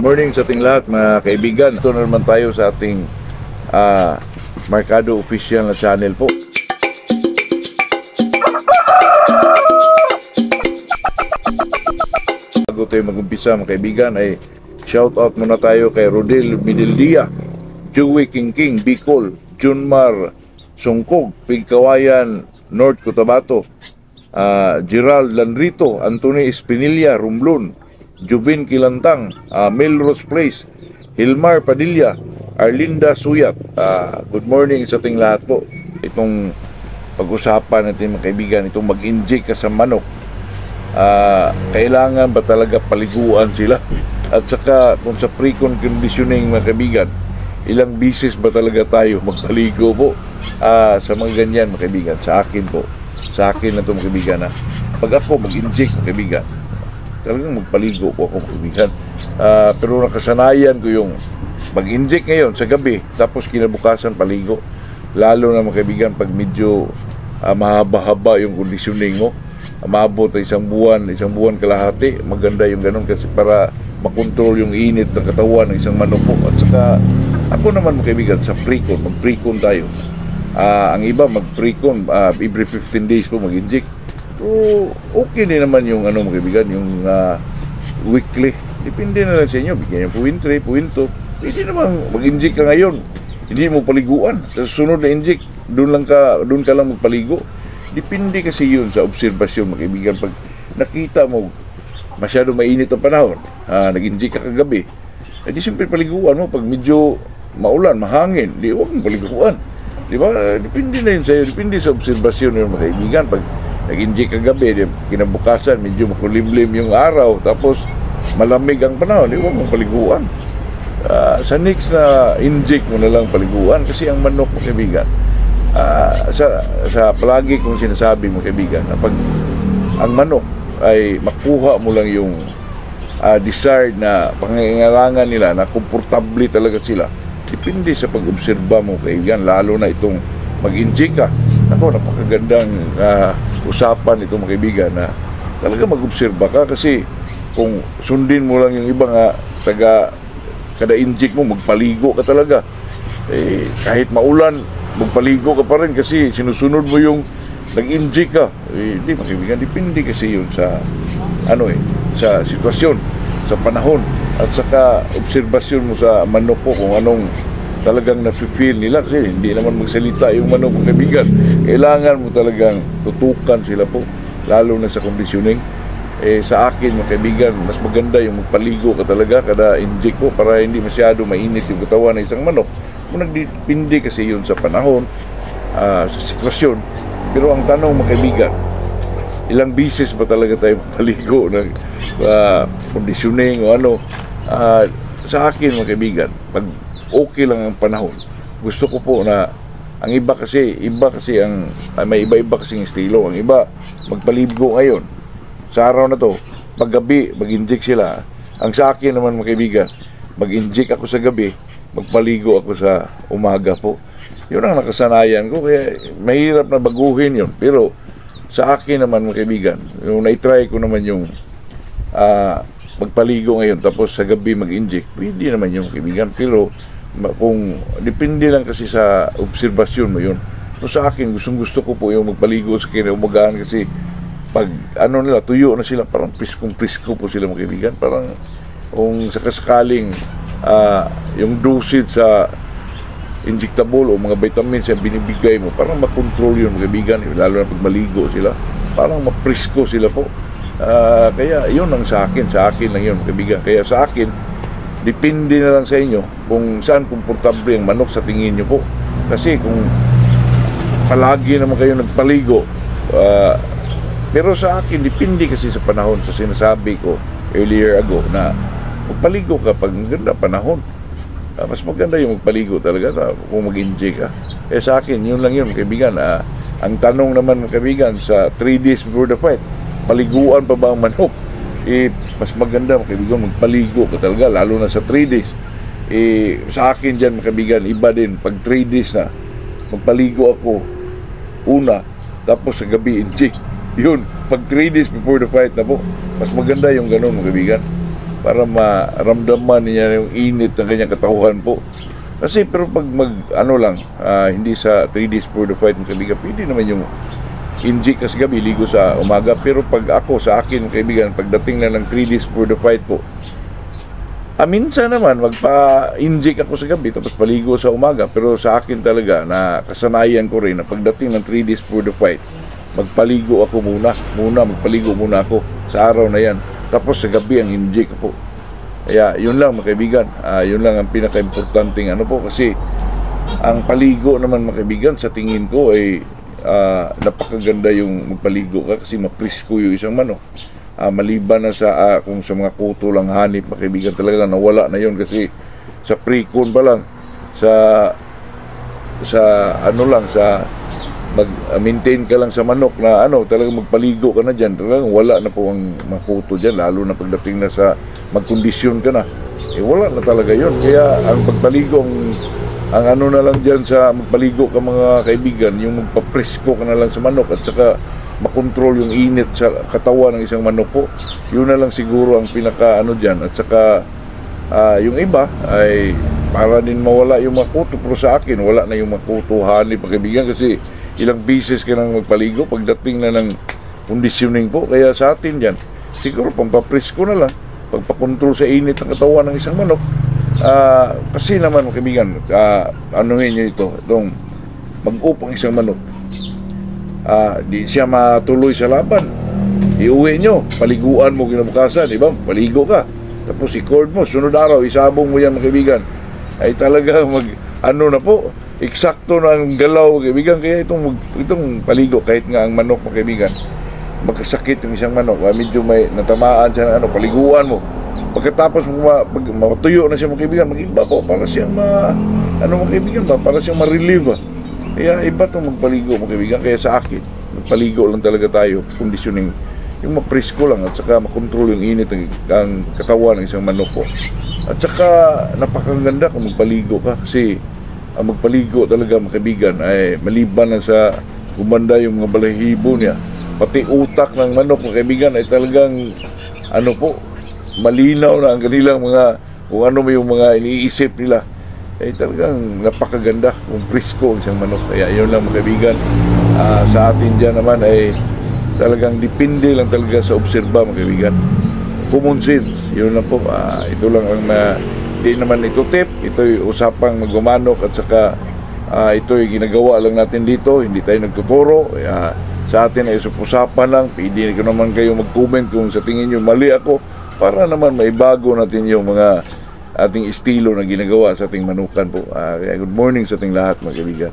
Morning sa ating lahat mga kaibigan. Ito na naman tayo sa ating Markado Official na channel po. Bago tayo mag-umpisa mga kaibigan ay shout out muna tayo kay Rodel Midildia, Joey King, Bicol, Junmar Sungkog, Pigkawayan, North Cotabato, Gerald Lanrito, Anthony Espinilla, Rumblon, Jubin Kilantang, Melrose Place, Hilmar Padilla, Arlinda Suyat. Good morning sa ating lahat po. Itong pag-usapan natin mga kaibigan, itong mag-inject ka sa manok, kailangan ba talaga paliguan sila? At saka kung sa pre-conditioning mga kaibigan, ilang bisis ba talaga tayo magpaligo po sa mga ganyan mga kaibigan? Sa akin po, sa akin na ito mga kaibigan, pag ako mag-inject mga kaibigan, talagang magpaligo po ako mga kaibigan. Pero nakasanayan ko yung mag-inject ngayon sa gabi, tapos kinabukasan paligo. Lalo na mga kaibigan pag medyo mahaba-haba yung conditioning mo, maabot ay isang buwan kalahati, maganda yung ganun kasi para makontrol yung init ng katawan ng isang manok po. At saka ako naman mga kaibigan, sa pre-con, mag-pre-con tayo. Ang iba mag-pre-con every 15 days po mag-inject. So okay din naman yung mga kaibigan, yung weekly. Depende na lang sa inyo, bigyan yung puwin 3, puwin 2. Pwede naman mag-inject ka ngayon, hindi mo paliguan. Sa sunod na inject, doon ka lang magpaligo. Depende kasi yun sa obserbasyon mga kaibigan. Pag nakita mo masyado mainit ang panahon, nag-inject ka kagabi, di siyempre paliguan mo. Pag medyo maulan, mahangin, di huwag mong paliguan. Di ba? Depende na yun sa'yo, depende sa obserbasyon ng mga kaibigan. Pag nag-inject kagabi, kinabukasan, medyo makulimlim yung araw, tapos malamig ang panahon, di huwag mong paliguan. Sa next na inject mo na lang paliguan, kasi ang manok mga kaibigan, sa palagi kong sinasabi mga kaibigan, na pag ang manok ay makuha mo lang yung desired na pangangailangan nila, na komportable talaga sila, depende sa pag-obserba mo kaibigan, lalo na itong mag-inject ka. Ako, napakagandang usapan itong mga kaibigan, na talaga mag-obserba ka, kasi kung sundin mo lang yung iba nga kada inject mo, magpaligo ka talaga. Kahit maulan, magpaligo ka pa rin kasi sinusunod mo yung nag-inject ka. Hindi mga kaibigan, depende kasi yun sa sa sitwasyon, sa panahon, at saka obserbasyon mo sa manok po kung anong talagang nafe-feel nila, kasi hindi naman magsalita yung manok mga kaibigan. Kailangan mo talagang tutukan sila po, lalo na sa conditioning. Sa akin mga kaibigan, mas maganda yung magpaligo ka talaga kada inject po, para hindi masyado mainit yung katawan ng isang manok. Kung nagdipindi kasi yun sa panahon, sa sitwasyon. Pero ang tanong mga kaibigan, ilang bisis ba talaga tayo magpaligo ng conditioning o ano? Sa akin mga kaibigan, pag okay lang ang panahon, gusto ko po na ang iba kasi ang may iba-iba kasing estilo. Ang iba magpaligo ngayon sa araw na to, paggabi mag-inject sila. Ang sa akin naman mga kaibigan, mag-inject ako sa gabi, magpaligo ako sa umaga po. Yun ang nakasanayan ko, kaya mahirap na baguhin yun. Pero sa akin naman mga kaibigan, yung na-try ko naman yung magpaligo ngayon tapos sa gabi mag-inject, pwede naman yung kaibigan. Pero kung depende lang kasi sa obserbasyon mo yun. So sa akin, gusto ko po yung magpaligo sa kinaumagahan, kasi pag nila, tuyo na sila, parang priskong-prisko po sila mga kaibigan. Parang kung sakasakaling yung dosage sa injectable o mga vitamins yung binibigay mo, parang makontrol yun mga kaibigan, lalo na pag maligo sila, parang maprisko sila po. Kaya yun ang sa akin lang yun mga kaibigan. Kaya sa akin, depende na lang sa inyo kung saan komportable ang manok sa tingin nyo po. Kasi kung palagi naman kayo nagpaligo, pero sa akin, depende kasi sa panahon. Sa sinasabi ko earlier ago na magpaligo ka pag maganda panahon. Mas maganda yung magpaligo talaga kung mag-inject ka. Sa akin, yun lang yun, kaibigan. Ang tanong naman, kaibigan, sa 3 days before the fight, paliguan pa ba ang manok? Mas maganda, kaibigan, magpaligo ka talaga, lalo na sa 3 days. Sa akin dyan, kaibigan, iba din. Pag 3 days na, magpaligo ako una, tapos sa gabi inject. Yun, pag 3 days before the fight na po, mas maganda yung ganun mga kaibigan. para maramdaman niya yung init ng kanyang katawan po. Kasi pero pag hindi sa 3 days for the fight, mga kaibigan, pwede naman yung inject kasi gabi, ligo sa umaga. Pero pag ako, sa akin, mga kaibigan, pagdating na ng 3 days for the fight po, minsan naman, magpa-inject ako sa gabi, tapos paligo sa umaga. Pero sa akin talaga, na kasanayan ko rin, na pagdating ng 3 days for the fight, magpaligo ako muna, magpaligo muna ako sa araw na yan. Tapos sa gabi, ang inject po. Kaya, yun lang, mga kaibigan. Yun lang ang pinaka-importanting po, kasi ang paligo naman, mga kaibigan, sa tingin ko ay napakaganda yung magpaligo ka kasi maprisko yung isang manok. Maliban na sa kung sa mga kuto lang hanip, mga kaibigan, talaga nawala na yun kasi sa pre-con pa lang, sa mag-maintain ka lang sa manok na talagang magpaligo ka na dyan, talagang wala na po ang mga kuto dyan, lalo na pagdating na sa magkondisyon ka na, wala na talaga yun. Kaya ang pagpaligo, ang na lang dyan sa magpaligo ka, mga kaibigan, yung magpapresko ka na lang sa manok at saka makontrol yung init sa katawan ng isang manok po. Yun na lang siguro ang pinaka dyan. At saka yung iba ay para din mawala yung mga kuto. Pero sa akin, wala na yung mga kuto, hanip, mga kaibigan, kasi ilang beses ka nang magpaligo pagdating na ng conditioning po. Kaya sa atin dyan, siguro pampapresko na lang, pagpakontrol sa init ng katawan ng isang manok. Kasi naman, mga kaibigan, anuhin nyo itong mag-upang isang manok, di siya matuloy sa laban, iuwi nyo, paliguan mo kinabukasan, di ba? Paligo ka, tapos i-cord mo, sunod araw isabong mo yan, mga kaibigan, ay talaga na po, eksakto na ang galaw, mga kaibigan. Kaya itong paligo, kahit nga ang manok, mga kaibigan, magkasakit yung isang manok, medyo may natamaan siya na paliguan mo, pagkatapos matuyo na siya, mga kaibigan, mag-iba po, para siyang mga kaibigan ba, para siyang ma-relieve. Kaya iba itong magpaligo, mga kaibigan. Kaya sa akin, magpaligo lang talaga tayo, conditioning, yung mapresko lang, at saka makontrol yung init ng katawan ng isang manok po. At saka napakaganda kung magpaligo ka, kasi ang magpaligo talaga, mga kaibigan, ay maliban na sa gumanda yung mga balahibo niya, pati utak ng manok, mga kaibigan, ay talagang malinaw na ang kanilang mga, kung may yung mga iniisip nila, ay talagang napakaganda kung presko ang isang manok. Kaya yun lang, mga kaibigan. Sa atin dyan naman ay talagang depende lang talaga sa obserba, mga kaibigan. Common sense, yun lang po. Ito lang ang di naman ito tip, ito'y usapang magmamanok, at saka ito'y ginagawa lang natin dito, hindi tayo nagtuturo. Sa atin ay usapan lang. Pwede ko naman kayo mag-comment kung sa tingin nyo mali ako, para naman maibago natin yung mga ating estilo na ginagawa sa ating manukan po. Kaya good morning sa ating lahat, mga kaibigan.